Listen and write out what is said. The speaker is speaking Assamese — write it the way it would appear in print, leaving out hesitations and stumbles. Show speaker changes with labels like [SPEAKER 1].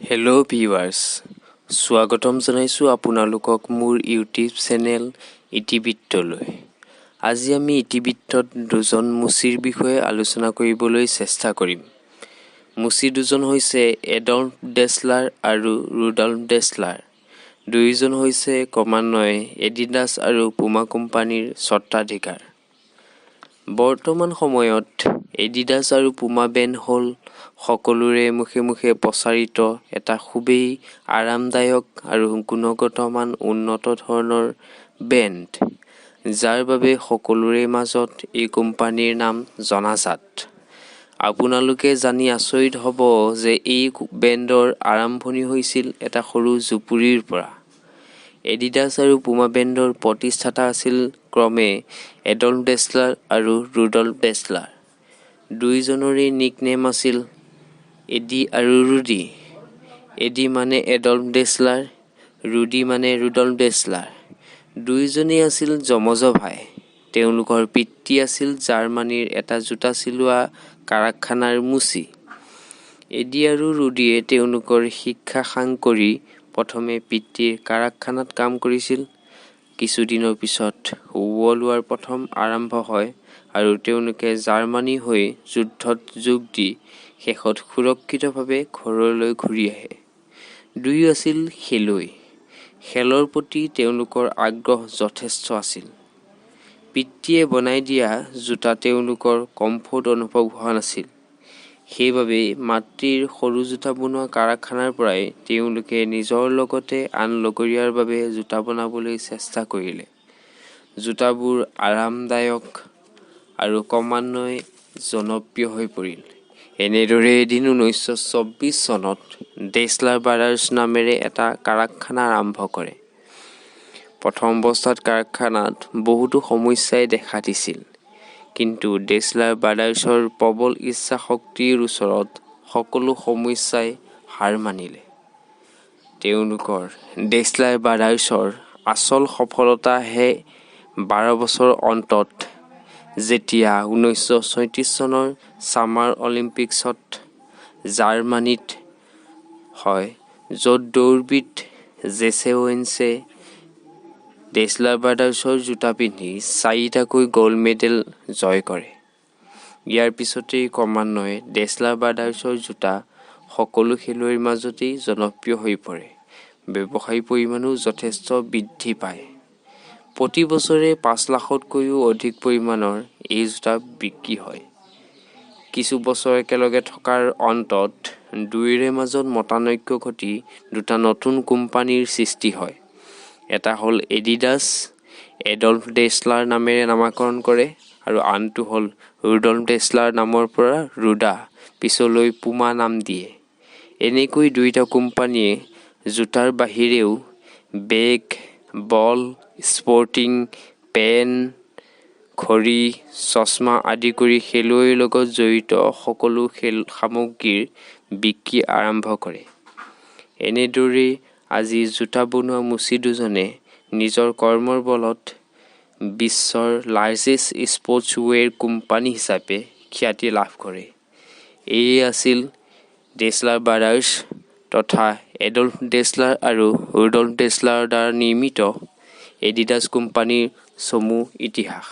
[SPEAKER 1] হেল্ল' ভিউৱাৰ্ছ, স্বাগতম জনাইছোঁ আপোনালোকক মোৰ ইউটিউব চেনেল ইতিবৃত্তলৈ। আজি আমি ইতিবৃত্তত দুজন মুচিৰ বিষয়ে আলোচনা কৰিবলৈ চেষ্টা কৰিম। মুচি দুজন হৈছে এডল্ফ ডেছলাৰ আৰু ৰুডল্ফ ডেছলাৰ। দুয়োজন হৈছে ক্ৰমান্বয়ে এডিডাছ আৰু পুমা কোম্পানীৰ স্বত্বাধিকাৰ। বৰ্তমান সময়ত এডিডাছ আৰু পুমা ব্ৰেণ্ড হ'ল সকলোৰে মুখে মুখে প্ৰচাৰিত এটা খুবেই আৰামদায়ক আৰু গুণগত মান উন্নত ধৰণৰ ব্ৰেণ্ড, যাৰ বাবে সকলোৰে মাজত এই কোম্পানীৰ নাম জনাজাত। আপোনালোকে জানি আচৰিত হ'ব যে এই ব্ৰেণ্ডৰ আৰম্ভণি হৈছিল এটা সৰু জুপুৰিৰ পৰা। এডিডাছ আৰু পুমা ব্ৰেণ্ডৰ প্ৰতিষ্ঠাতা আছিল ক্ৰমে এডল্ফ ডেছলাৰ আৰু ৰুডল্ফ ডেছলাৰ। দুয়োজনৰে নিকনেম আছিল এডি আৰু ৰুডি। এডি মানে এডল্ফ ডেছলাৰ, ৰুডি মানে ৰুডল্ফ ডেছলাৰ। দুয়োজনেই আছিল যমজ ভাই। তেওঁলোকৰ পিতৃ আছিল জাৰ্মানীৰ এটা জোতা চিলোৱা কাৰখানাৰ মুচি। এডি আৰু ৰুডিয়ে তেওঁলোকৰ শিক্ষা সাং কৰি প্ৰথমে পিতৃৰ কাৰখানাত কাম কৰিছিল। কিছুদিনৰ পিছত ৱৰ্ল্ড ৱাৰ প্ৰথম আৰম্ভ হয় আৰু তেওঁলোকে জাৰ্মানী হৈ যুদ্ধত যোগ দি শেষত সুৰক্ষিতভাৱে ঘৰলৈ ঘূৰি আহে। দুয়ো আছিল খেলুৱৈ। খেলৰ প্ৰতি তেওঁলোকৰ আগ্ৰহ যথেষ্ট আছিল। পিতৃয়ে বনাই দিয়া জোতা তেওঁলোকৰ কমফৰ্ট অনুভৱ হোৱা নাছিল। সেইবাবে মাতৃৰ সৰু জোতা বনোৱা কাৰখানাৰ পৰাই তেওঁলোকে নিজৰ লগতে আন লগৰীয়াৰ বাবে জোতা বনাবলৈ চেষ্টা কৰিলে। জোতাবোৰ আৰামদায়ক আৰু ক্ৰমান্বয়ে জনপ্ৰিয় হৈ পৰিল। এনেদৰে এদিন 1924 চনত ডেছলাৰ ব্ৰাদাৰ্ছ নামেৰে এটা কাৰখানা আৰম্ভ কৰে। প্ৰথম অৱস্থাত কাৰখানাত বহুতো সমস্যাই দেখা দিছিল, কিন্তু ডেছলাৰ ব্ৰাদাৰ্ছৰ প্ৰবল ইচ্ছা শক্তিৰ ওচৰত সকলো সমস্যাই হাৰ মানিলে। তেওঁলোকৰ ডেছলাৰ ব্ৰাদাৰ্ছৰ আচল সফলতা আহে 12 বছৰৰ অন্তত, যেতিয়া 1934 চনৰ ছামাৰ অলিম্পিকছত জাৰ্মানীত হয়, য'ত দৌৰবিদ জেছে ওৱেন্সে ডেছলাৰ ব্ৰাদাৰ্ছৰ জোতা পিন্ধি 4টাকৈ গ'ল্ড মেডেল জয় কৰে। ইয়াৰ পিছতেই ক্ৰমান্বয়ে ডেছলাৰ ব্ৰাদাৰ্ছৰ জোতা সকলো খেলুৱৈৰ মাজতেই জনপ্ৰিয় হৈ পৰে। ব্যৱসায়িক পৰিমাণো যথেষ্ট বৃদ্ধি পায়। প্ৰতি বছৰে 5 লাখতকৈও অধিক পৰিমাণৰ এই জোতা বিক্ৰী হয়। কিছু বছৰ একেলগে থকাৰ অন্তত দুয়োৰে মাজত মতানৈক্য ঘটি দুটা নতুন কোম্পানীৰ সৃষ্টি হয়। এটা হ'ল এডিডাছ, এডল্ফ ডেছলাৰ নামেৰে নামকৰণ কৰে, আৰু আনটো হ'ল ৰুডল্ফ ডেছলাৰ নামৰ পৰা ৰুডা, পিছলৈ পুমা নাম দিয়ে। এনেকৈ দুয়োটা কোম্পানীয়ে জোতাৰ বাহিৰেও বেগ, বল, স্পৰ্টিং পেণ্ট, ঘড়ী, চশমা আদি কৰি খেলুৱৈৰ লগত জড়িত সকলো সামগ্ৰীৰ বিক্ৰী আৰম্ভ কৰে। এনেদৰেই আজি জোতা বনোৱা মুচি দুজনে নিজৰ কৰ্মৰ বলত বিশ্বৰ লাৰ্জেষ্ট স্পৰ্টছৱেৰ কোম্পানী হিচাপে খ্যাতি লাভ কৰে। এয়ে আছিল ডেছলাৰ ব্ৰাদাৰ্ছ তথা এডল্ফ ডেছলাৰ আৰু ৰুডল্ফ ডেছলাৰৰ দ্বাৰা নিৰ্মিত এডিডাছ কোম্পানীৰ চমু ইতিহাস।